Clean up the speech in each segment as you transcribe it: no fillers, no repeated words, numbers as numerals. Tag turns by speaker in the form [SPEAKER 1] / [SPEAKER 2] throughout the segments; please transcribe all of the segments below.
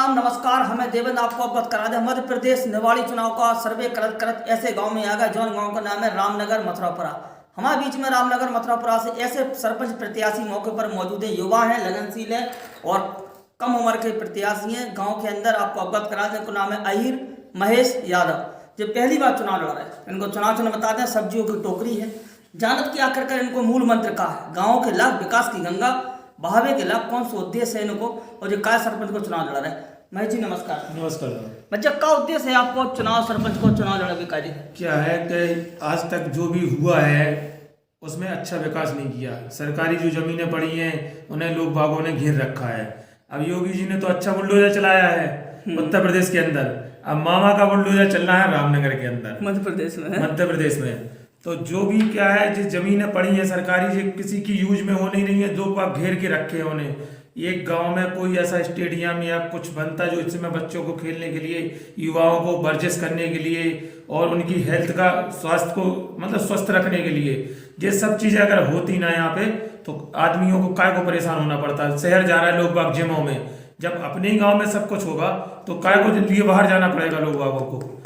[SPEAKER 1] प्रणाम नमस्कार। हमें देवेंद्र आपको अवगत करा दें, मध्य प्रदेश निवाड़ी चुनाव का सर्वे करत करत ऐसे गांव में आ गए जौन गांव का नाम है रामनगर मथुरापुरा। हमारे बीच में रामनगर मथुरापुरा से ऐसे सरपंच प्रत्याशी मौके पर मौजूद है, युवा हैं, लगनशील है और कम उम्र के प्रत्याशी हैं। गाँव के अंदर आपको अवगत करा दें, इनको नाम है अहिर महेश यादव, जो पहली बार चुनाव लड़ रहे हैं। इनको चुनाव चिन्ह बता दें, सब्जियों की टोकरी है। जानत की आखिर कर इनको मूल मंत्र का है, गाँव के लाभ विकास की गंगा बहावे के लाभ, कौन सा उद्देश्य है इनको और जो काय सरपंच को चुनाव लड़ रहे हैं। महेश जी नमस्कार।
[SPEAKER 2] नमस्कार।
[SPEAKER 1] बच्चा क्या उद्देश्य है आपको चुनाव सरपंच को चुनाव लड़ने का?
[SPEAKER 2] क्या है कि आज तक जो भी हुआ है उसमें अच्छा विकास नहीं किया। सरकारी जो जमीनें पड़ी हैं उन्हें लोग बागों ने घेर रखा है। अब योगी जी ने तो अच्छा बुलडोजर चलाया है उत्तर प्रदेश के अंदर, अब मामा का बुलडोजर चल रहा है रामनगर के अंदर, मध्य प्रदेश में। तो जो भी क्या है, जिस जमीनें पड़ी हैं सरकारी, जो किसी की यूज में होनी नहीं है, दो पाक घेर के रखे हैं उन्हें। एक गांव में कोई ऐसा स्टेडियम या कुछ बनता जो इसमें बच्चों को खेलने के लिए, युवाओं को वर्जिश करने के लिए और उनकी हेल्थ का, स्वास्थ्य को मतलब स्वस्थ रखने के लिए, ये सब चीज़ें अगर होती ना यहाँ पे, तो आदमियों को काय को परेशान होना पड़ता है। शहर जा रहा है लोग बाग जिमों में, जब अपने ही गाँव में सब कुछ होगा तो काय को लिए बाहर जाना पड़ेगा लोग बागों को।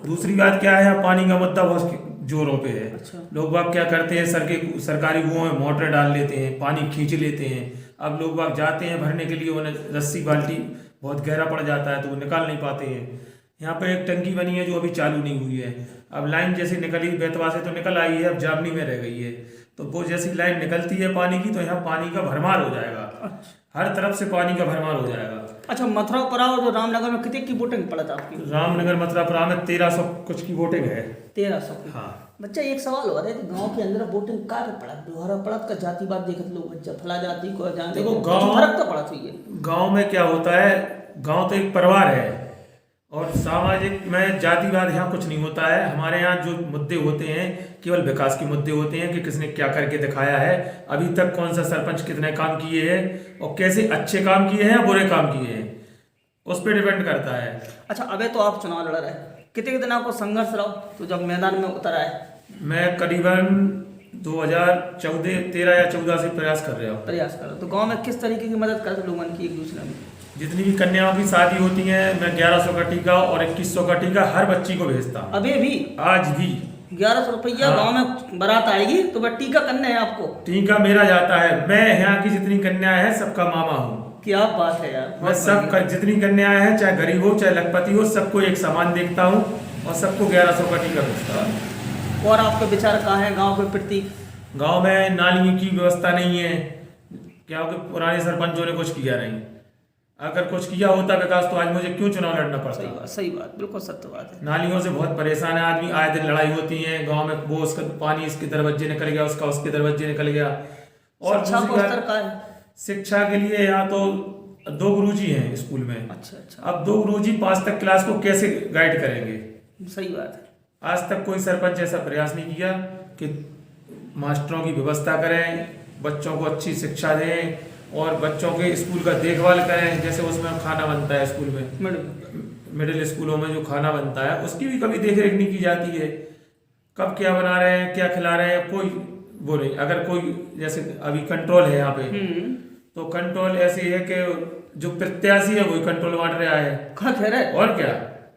[SPEAKER 2] दूसरी बात क्या है, पानी का मुद्दा बहुत जोरों पे है। अच्छा। लोग बाग क्या करते हैं, सरकारी कुओं में मोटर डाल लेते हैं, पानी खींच लेते हैं। अब लोग बाग जाते हैं भरने के लिए, उन्हें रस्सी बाल्टी बहुत गहरा पड़ जाता है तो वो निकाल नहीं पाते हैं। यहाँ पे एक टंकी बनी है जो अभी चालू नहीं हुई है। अब लाइन जैसी निकली बेतवा से तो निकल आई है, अब जामनी में रह गई है। तो वो जैसी लाइन निकलती है पानी की तो यहाँ पानी का भरमार हो जाएगा। हर तरफ से पानी का भरमार हो जाएगा।
[SPEAKER 1] अच्छा, मथुरापुरा और जो रामनगर में कितने की वोटिंग पड़ा था आपकी?
[SPEAKER 2] रामनगर मथुरापुरा में 1300 कुछ की वोटिंग है।
[SPEAKER 1] 1300 की?
[SPEAKER 2] हाँ।
[SPEAKER 1] बच्चा एक सवाल हो रहा है, गांव के अंदर वोटिंग का पड़ा, दोहरा पड़ा का जातिवाद देखत लोग, बच्चा फला जाति को जानते,
[SPEAKER 2] देखो गांव
[SPEAKER 1] फर्क तो पड़ा चाहिए।
[SPEAKER 2] गांव में क्या होता है, गांव तो एक परिवार है और सामाजिक में जातिवाद यहाँ कुछ नहीं होता है। हमारे यहाँ जो मुद्दे होते हैं केवल विकास के मुद्दे होते हैं कि किसने क्या करके दिखाया है, अभी तक कौन सा सरपंच कितने काम किए हैं और कैसे अच्छे काम किए हैं या बुरे काम किए हैं, उस पर डिपेंड करता है।
[SPEAKER 1] अच्छा, अबे तो आप चुनाव लड़ रहे हैं, कितने दिन आपको संघर्ष रहो तो जब मैदान में उतर आए?
[SPEAKER 2] मैं करीबन 2013 या 14 से प्रयास कर रहा हूँ।
[SPEAKER 1] तो गाँव में किस तरीके की मदद करते लोगों की एक दूसरे में?
[SPEAKER 2] जितनी भी कन्याओं की शादी होती है मैं 1100 का टीका और 2100 का टीका हर बच्ची को भेजता हूँ।
[SPEAKER 1] अभी भी? आज
[SPEAKER 2] भी
[SPEAKER 1] 1100 रुपया। हाँ। गाँव में बारात आएगी तो वह टीका करना है आपको?
[SPEAKER 2] टीका मेरा जाता है। मैं यहाँ की जितनी कन्या है सबका मामा हूँ।
[SPEAKER 1] क्या बात है यार।
[SPEAKER 2] मैं सब जितनी कन्याएं हैं, चाहे गरीब हो चाहे लखपति हो, सबको एक समान देखता हूँ और सबको 1100 का टीका भेजता हूँ।
[SPEAKER 1] और आपके विचार कहाँ है गाँव के प्रति?
[SPEAKER 2] गाँव में नालियों की व्यवस्था नहीं है, क्योंकि पुराने सरपंचों ने कुछ किया नहीं। अगर कुछ किया होता विकास तो आज मुझे क्यों चुनाव लड़ना पड़ता?
[SPEAKER 1] सही बात, बिल्कुल सत्य बात है।
[SPEAKER 2] नालियों से बहुत परेशान है आदमी, आए दिन लड़ाई होती है गांव में, वो उसका पानी इसके दरवाजे निकल गया, उसका उसके दरवाजे निकल गया। और
[SPEAKER 1] शिक्षा को स्तर का है?
[SPEAKER 2] शिक्षा के लिए यहाँ तो 2 गुरुजी हैं स्कूल में।
[SPEAKER 1] अच्छा।
[SPEAKER 2] अब 2 गुरुजी 5 तक क्लास को कैसे गाइड करेंगे?
[SPEAKER 1] सही बात है।
[SPEAKER 2] आज तक कोई सरपंच ऐसा प्रयास नहीं किया कि मास्टरों की व्यवस्था करें, बच्चों को अच्छी शिक्षा दें और बच्चों के स्कूल का देखभाल करें। जैसे उसमें खाना बनता है स्कूल में, मिडिल स्कूलों में जो खाना बनता है उसकी भी कभी देख रेख नहीं की जाती है। कब क्या बना रहे हैं, क्या खिला रहे हैं, कोई वो नहीं। अगर कोई जैसे अभी कंट्रोल है यहाँ पे, तो कंट्रोल ऐसी है कि जो प्रत्याशी है वही कंट्रोल बांट रहा है। और क्या,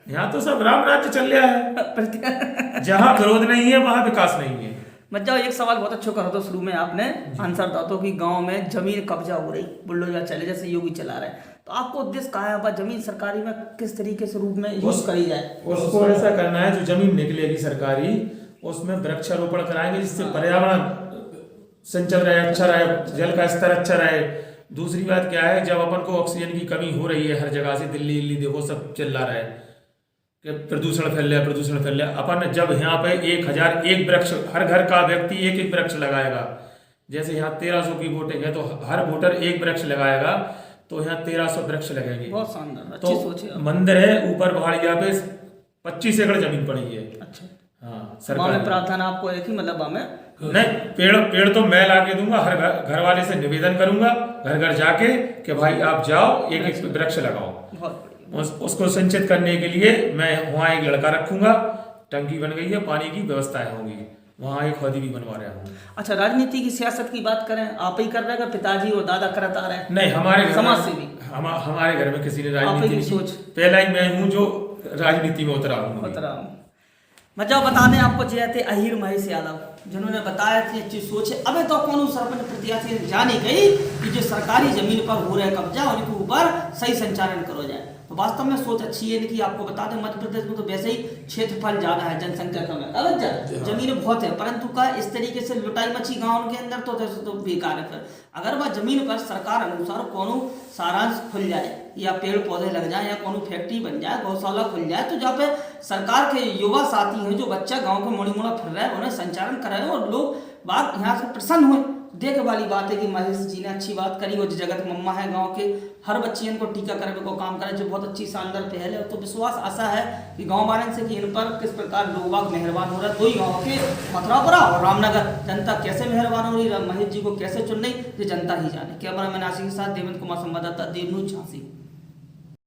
[SPEAKER 2] यहाँ तो सब राम राज्य चल रहा है। जहाँ विरोध नहीं है वहाँ विकास नहीं है।
[SPEAKER 1] मतलब एक सवाल बहुत अच्छा करा था शुरू में आपने आंसर था तो कि गांव में जमीन कब्जा हो रही, बुलडोजर चले जैसे योगी चला रहे हैं, तो आपको उद्देश्य कहा है जमीन सरकारी में किस तरीके से रूप में यूज करी जाए?
[SPEAKER 2] उसको ऐसा करना है, जो जमीन निकलेगी सरकारी उसमें वृक्षारोपण कराएंगे जिससे पर्यावरण संचल रहे, अच्छा रहे, जल का स्तर अच्छा रहे। दूसरी बात क्या है, जब अपन को ऑक्सीजन की कमी हो रही है हर जगह से, दिल्ली देखो सब चिल्ला रहा है कि प्रदूषण फैल रहा है, अपन जब यहाँ पे 1001 वृक्ष, हर घर का व्यक्ति एक वृक्ष लगाएगा, जैसे यहाँ 1300 की वोटिंग है तो हर वोटर 1 वृक्ष लगाएगा, तो यहाँ 1300 वृक्ष लगेंगे।
[SPEAKER 1] बहुत शानदार, अच्छी सोच है।
[SPEAKER 2] मंदिर है ऊपर पहाड़िया पे, 25 एकड़ जमीन पड़ी है।
[SPEAKER 1] अच्छा।
[SPEAKER 2] हाँ,
[SPEAKER 1] सरकार प्रावधान आपको एक ही मतलब हमें
[SPEAKER 2] नहीं, पेड़ तो मैं ला के दूंगा, हर घर वाले से निवेदन करूंगा घर घर जाके कि भाई आप जाओ एक वृक्ष लगाओ। उसको संचित करने के लिए मैं वहाँ एक लड़का रखूंगा, टंकी बन गई है, पानी की व्यवस्थाएं होंगी, वहाँ एक हौदी भी बनवा रहा हूँ।
[SPEAKER 1] अच्छा, राजनीति की सियासत की बात करें, आप ही कर रहे हैं, पिताजी और दादा करत आ रहे हैं?
[SPEAKER 2] नहीं, हमारे
[SPEAKER 1] समाज से भी
[SPEAKER 2] हमारे घर में किसी ने
[SPEAKER 1] आपकी
[SPEAKER 2] राजनीति नहीं
[SPEAKER 1] सोच।
[SPEAKER 2] की। पहला ही मैं हूँ जो राजनीति में उतरा हूँ।
[SPEAKER 1] मतलब बता दें आपको जे थे अहीर महेश यादव जिन्होंने बताया थी अच्छी सोच है। अबे तो कौन सरपंच प्रत्याशी जानी गई कि जो सरकारी जमीन पर हो रहा कब्जा उनके ऊपर सही संचालन करो जाए। तो वास्तव में सोच अच्छी है इनकी। आपको बता दें मध्य प्रदेश में तो वैसे ही क्षेत्रफल ज्यादा है, जनसंख्या कम है, अलग जमीन बहुत है, परंतु का इस तरीके से लुटाई मची गाँव के अंदर तो बेकार है। फिर अगर वह जमीन पर सरकार अनुसार कोनो सारांश खुल जाए या पेड़ पौधे लग जाए या कोनो फैक्ट्री बन जाए, गौशाला खुल जाए, तो जहाँ पे सरकार के युवा साथी हैं जो बच्चा गांव के मोड़ी मोड़ा फिर रहे हैं उन्हें संचालन कराए और लोग बात यहाँ से प्रसन्न हुए। देख वाली बात है कि महेश जी ने अच्छी बात करी। वो जगत मम्मा है गांव के हर बच्चियन को टीका करने को काम करे, जो बहुत अच्छी शानदार पहल है। तो विश्वास आशा है कि गांव वाले से कि इन पर किस प्रकार लोग बाग मेहरबान हो रहा है। दो ही गाँव के मथुरापुरा और रामनगर जनता कैसे मेहरबान हो रही है, महेश जी को कैसे चुन रही, ये जनता ही जाने। कैमरा मैन आशीष के साथ देवेंद्र कुमार, संवाददाता देव न्यूज झांसी।